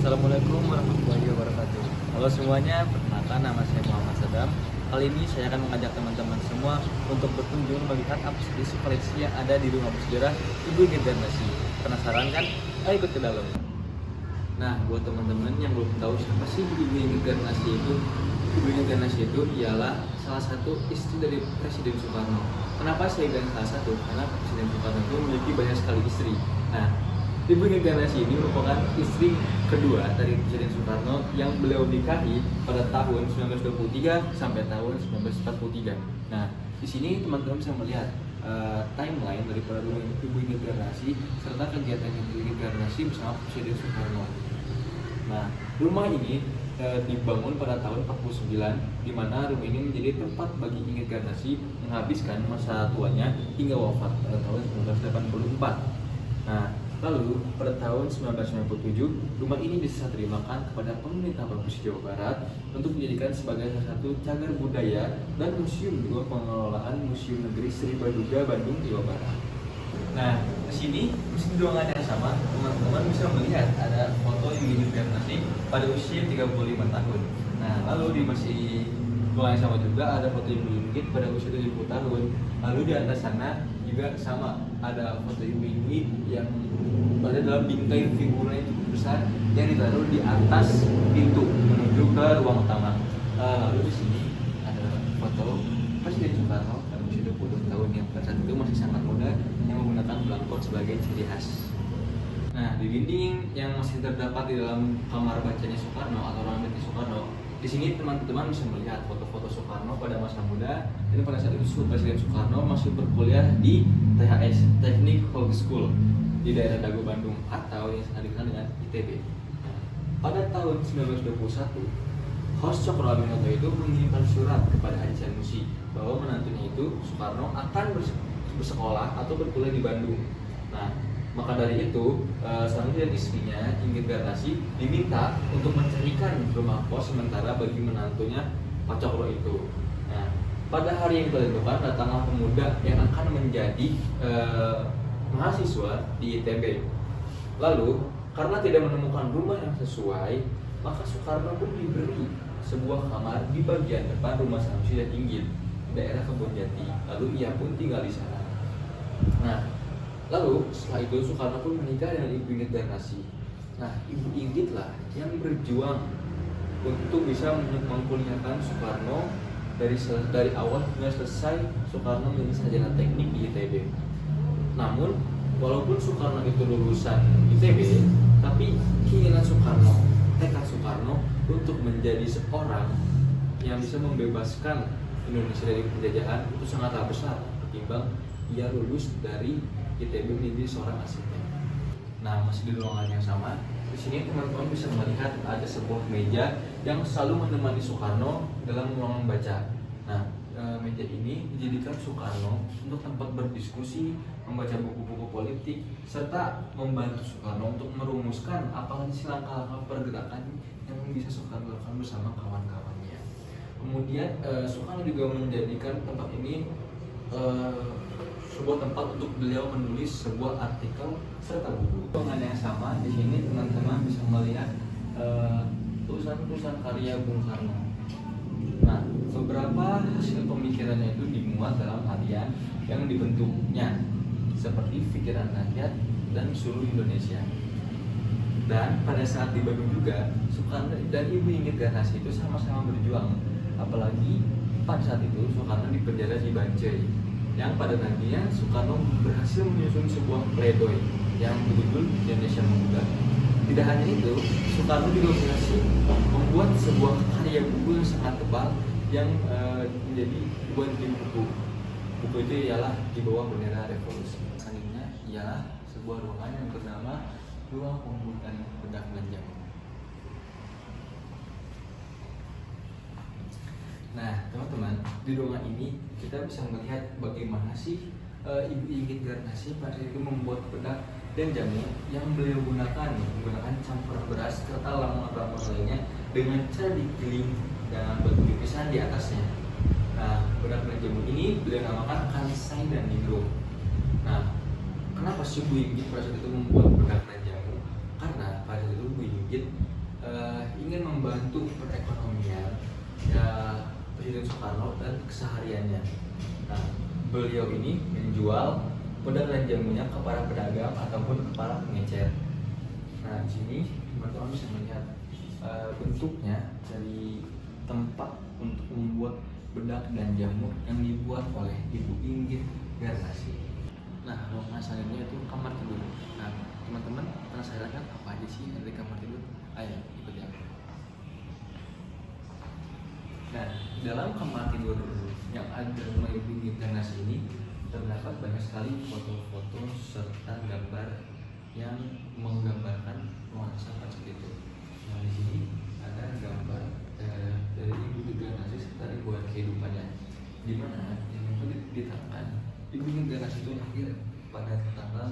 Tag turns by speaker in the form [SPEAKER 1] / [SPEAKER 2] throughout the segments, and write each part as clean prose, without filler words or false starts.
[SPEAKER 1] Assalamualaikum warahmatullahi wabarakatuh. Halo semuanya, perkenalkan nama saya Muhammad Sadam. Kali ini saya akan mengajak teman-teman semua untuk berkunjung melihat apa saja koleksi yang ada di rumah bersejarah Ibu Inggit Garnasy. Penasaran kan? Ayo ikut ke dalam. Nah, buat teman-teman yang belum tahu siapa sih Ibu Inggit Garnasy itu, Ibu Inggit Garnasy itu ialah salah satu istri dari Presiden Soekarno. Kenapa saya bilang salah satu? Karena Presiden Soekarno itu memiliki banyak sekali istri. Nah, Ibu Inggit Garnasy ini merupakan istri kedua dari Presiden Soekarno yang beliau nikahi pada tahun 1923 sampai tahun 1943. Nah, di sini teman-teman bisa melihat timeline daripada Ibu Inggit Garnasy serta kegiatan Ibu Inggit Garnasy bersama Presiden Soekarno. Nah, rumah ini dibangun pada tahun 49, di mana rumah ini menjadi tempat bagi Inggit Garnasy menghabiskan masa tuanya hingga wafat pada tahun 1984. Nah, lalu pada tahun 1997, rumah ini diserahterimakan kepada pemerintah Provinsi Jawa Barat untuk dijadikan sebagai salah satu cagar budaya dan museum di bawah pengelolaan Museum Negeri Sri Baduga, Bandung, Jawa Barat. Nah, di sini meski ruangan yang sama, teman-teman bisa melihat ada foto Ibu Inggit Garnasy pada usia 35 tahun. Nah, lalu di masih ruangan yang sama juga ada foto Ibu Inggit pada usia 70 tahun. Lalu di atas sana juga sama ada foto Ibu Inggit yang pada dalam bingkai figurnya cukup besar yang ditaruh di atas pintu menuju ke ruang utama. Lalu di sini ada foto Presiden Soekarno pada usia 20 tahun yang pada saat itu masih sangat muda yang menggunakan belangkon sebagai ciri khas. Nah, di dinding yang masih terdapat di dalam kamar bacanya Soekarno atau ruang meeting Soekarno, di sini teman-teman bisa melihat foto-foto Soekarno pada masa muda dan pada saat itu Presiden Soekarno masih berkuliah di THS Teknik High School di daerah Dago, Bandung atau yang dikenal dengan ITB. Nah, pada tahun 1921, Host Cokro Aminoto itu mengirimkan surat kepada Haji Sanusi bahwa menantunya itu Soekarno akan bersekolah atau berkuliah di Bandung. Nah, maka dari itu Sanusi dan istrinya Inggit Garnasy diminta untuk mencarikan rumah kos sementara bagi menantunya Pak Cokro itu. Nah, pada hari yang ditentukan datanglah pemuda yang akan menjadi mahasiswa di ITB. Lalu karena tidak menemukan rumah yang sesuai, maka Soekarno pun diberi sebuah kamar di bagian depan rumah Sanusi dan Inggit, daerah Kebonjati. Lalu ia pun tinggal di sana. Nah, lalu setelah itu Soekarno pun menikah dengan Ibu Inggit Garnasy. Nah, Ibu Inggit lah yang berjuang untuk bisa mengkuliahkan Soekarno dari awal hingga selesai Soekarno menjadi sarjana teknik di ITB. Namun, walaupun Soekarno itu lulusan ITB, tapi keinginan Soekarno, tekad Soekarno untuk menjadi seorang yang bisa membebaskan Indonesia dari penjajahan itu sangatlah besar ketimbang ia lulus dari ITB menjadi seorang arsitek. Nah, masih di ruangan yang sama, di sini teman-teman bisa melihat ada sebuah meja yang selalu menemani Soekarno dalam ruangan baca. Nah, meja ini dijadikan Soekarno untuk tempat berdiskusi, membaca buku-buku politik, serta membantu Soekarno untuk merumuskan apa sih langkah-langkah pergerakan yang bisa Soekarno lakukan bersama kawan-kawannya. Kemudian Soekarno juga menjadikan tempat ini sebuah tempat untuk beliau menulis sebuah artikel serta buku. Ruangan yang sama di sini teman-teman bisa melihat tulisan-tulisan karya Bung Karno. Nah, beberapa hasil pemikirannya itu dimuat dalam harian yang dibentuknya seperti Pikiran Rakyat dan Seluruh Indonesia. Dan pada saat di Bandung juga, Soekarno dan Ibu Inggit Garnasy itu sama-sama berjuang. Apalagi pada saat itu Soekarno di penjara di Banjai, yang pada nantinya Soekarno berhasil menyusun sebuah pledoi yang berjudul Indonesia Muda. Tidak hanya itu, Soekarno juga berhasil membuat sebuah karya buku yang sangat tebal yang menjadi buah buku. Buku itu ialah Di Bawah Bendera Revolusi. Selanjutnya ialah sebuah ruangan yang bernama Ruang Pembuatan Bedak dan Jamu. Nah, teman-teman, di ruangan ini kita bisa melihat bagaimana sih Ibu Inggit Garnasy pada itu membuat bedak dan jamu yang beliau gunakan menggunakan campuran beras serta lamunan lainnya dengan cara digiling dan batu nipisan di atasnya. Nah, bedak dan jamu ini beliau namakan kansai dan nigro. Nah, kenapa sih Bu Inggit pada saat itu membuat bedak dan jamu? Karena pada saat itu Bu Inggit dan kesehariannya. Nah, beliau ini menjual pedang dan jamunya ke para pedagang ataupun ke para pengecer. Nah, di sini teman-teman bisa melihat bentuknya dari tempat untuk membuat bedak dan jamu yang dibuat oleh Ibu Inggit Garnasi. Nah, ruangan selanjutnya itu kamar tidur. Nah, teman-teman penasaran kan apa aja sih yang ada di kamar tidur? Ayo ikuti aku. Nah, dalam kamar tidur yang ada di rumah Ibu Inggit Garnasi ini terdapat banyak sekali foto-foto serta gambar yang menggambarkan nuansa seperti itu. Nah, di sini ada gambar dari Ibu Inggit Garnasi serta ribuan kehidupannya, di mana yang diterangkan Ibu Inggit Garnasi itu lahir pada tanggal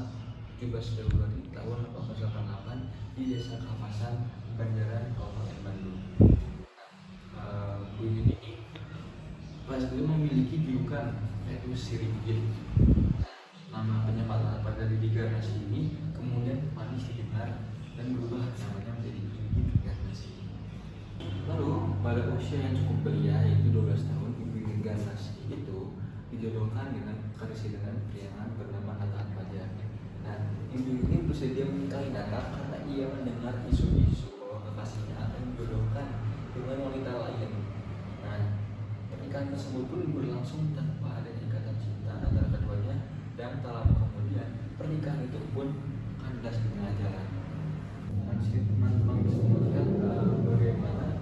[SPEAKER 1] 17 Februari tahun 1888 di Desa Kapasan, Banjaran, Kabupaten Bandung. Bu Inggit ini pada saat itu memiliki julukan yaitu Sri Inggit. Nama penyamaran pada Didi Garnasi ini kemudian manis didengar dan berubah namanya menjadi Inggit Garnasi. Lalu pada usia yang cukup belia yaitu 12 tahun, Ibu Inggit Garnasi itu dijodohkan dengan karesidenan priangan bernama Hatta Atmaja. Nah, ibu ini bersedia menikahi Nata karena ia mendengar isu-isu bahwa kekasihnya akan dijodohkan dengan wanita lain. Nah, pernikahan tersebut pun berlangsung tanpa adanya ikatan cinta antara keduanya, dan tak lama kemudian pernikahan itu pun kandas di tengah jalan. Nah, di sini teman-teman bisa melihat bagaimana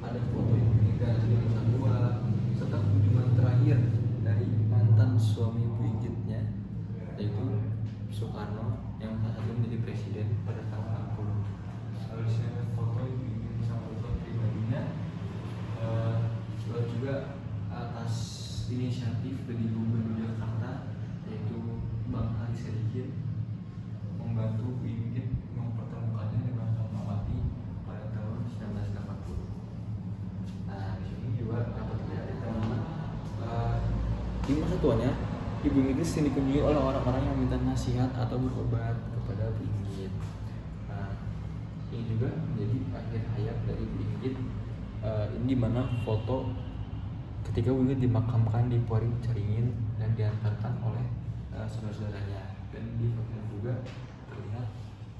[SPEAKER 1] ada foto Ibu Inggit Garnasi dengan sang dua serta kunjungan terakhir dari mantan suami Ibu Inggitnya yaitu Soekarno yang saat itu menjadi presiden pada tahun 60. Lalu di sini ada foto Ibu Inggit bersama foto pribadinya. Lalu juga atas inisiatif dari Gubernur Jakarta yaitu Bang Ali Sadikin membantu Bu Inggit mempertemukannya dengan Fatmawati pada tahun 1980. Nah, di sini juga dapat dilihat teman-teman di masa tuanya Ibu Inggit sering dikunjungi oleh orang-orang yang minta nasihat atau berobat kepada Bu Inggit. Nah, ini juga menjadi akhir hayat dari Bu Inggit. Ini dimana foto ketika Bu Inggit dimakamkan di Puari Caringin dan diantarkan oleh saudara-saudaranya, dan di foto juga terlihat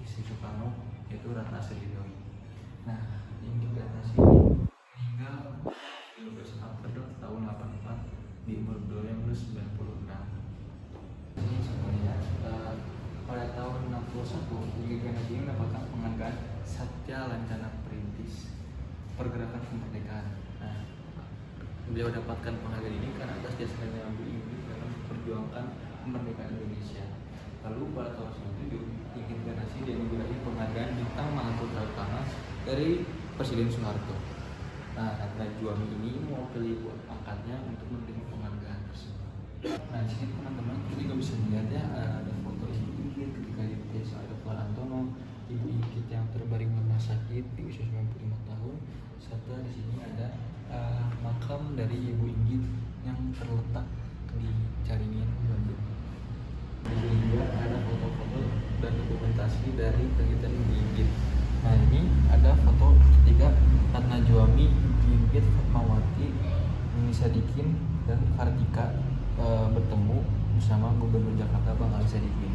[SPEAKER 1] istri Soekarno yaitu Ratna Selidowi. Nah, Inggit Garnasi meninggal 15 April tahun 84 di umur beliau yang 96. Ini sebenarnya pada tahun 61 Inggit Garnasi ini mendapatkan penghargaan Satya Lancana Perintis Pergerakan Kemerdekaan. Nah, beliau dapatkan penghargaan ini karena atas jasanya Bu Inggit dalam memperjuangkan kemerdekaan Indonesia. Lalu pada tahun 1997 Inggit Garnasi dianugerahi penghargaan Bintang Mahaputra Utama dari Presiden Soeharto. Nah, Najwami ini mewakili ibu angkatnya untuk menerima penghargaan tersebut. Nah, di sini teman-teman kita juga bisa melihat ya ada foto Ibu Inggit ketika di desa ada Pak Antono, Ibu Inggit yang terbaring rumah sakit di usia 95 tahun, serta di sini ada makam dari Ibu Inggit yang terletak di Caringin, Bandung. Di sini juga ada foto-foto dan dokumentasi dari kegiatan Ibu Inggit. Nah, ini ada foto ketika Ratna Najwami, Ibu Inggit, Fatmawati, Nini Sadikin, dan Kartika bertemu bersama Gubernur Jakarta Bang Ali Sadikin.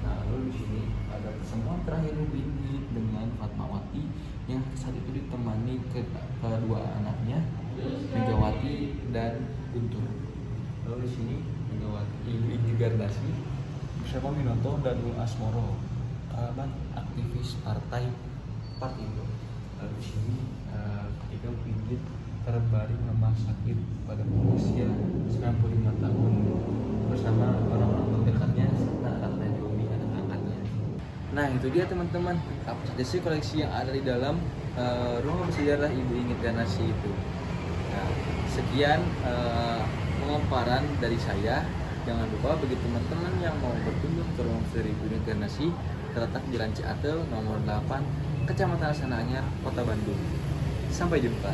[SPEAKER 1] Nah, lalu di sini ada pertemuan terakhir Ibu Inggit dengan Fatmawati yang saat itu ditemani kedua anaknya Megawati dan Guntur. Lalu di sini Megawati Ibu Inggit Garnasi bersama Minoto dan Bung Asmoro, kerabat aktivis partai Partindo. Lalu di sini ketika Bu Inggit terbaring rumah sakit pada usia 95 tahun bersama orang-orang terdekatnya serta Ratna Najwami anak angkatnya. Nah, itu dia teman-teman, apa saja sih koleksi yang ada di dalam ruang bersejarah Ibu Inggit Garnasi itu. Nah, sekian pemaparan dari saya. Jangan lupa bagi teman-teman yang mau berkunjung ke ruang bersejarah Ibu Inggit Garnasi, terletak di Jalan Ciatel nomor 8, Kecamatan Astana Anyar, Kota Bandung. Sampai jumpa.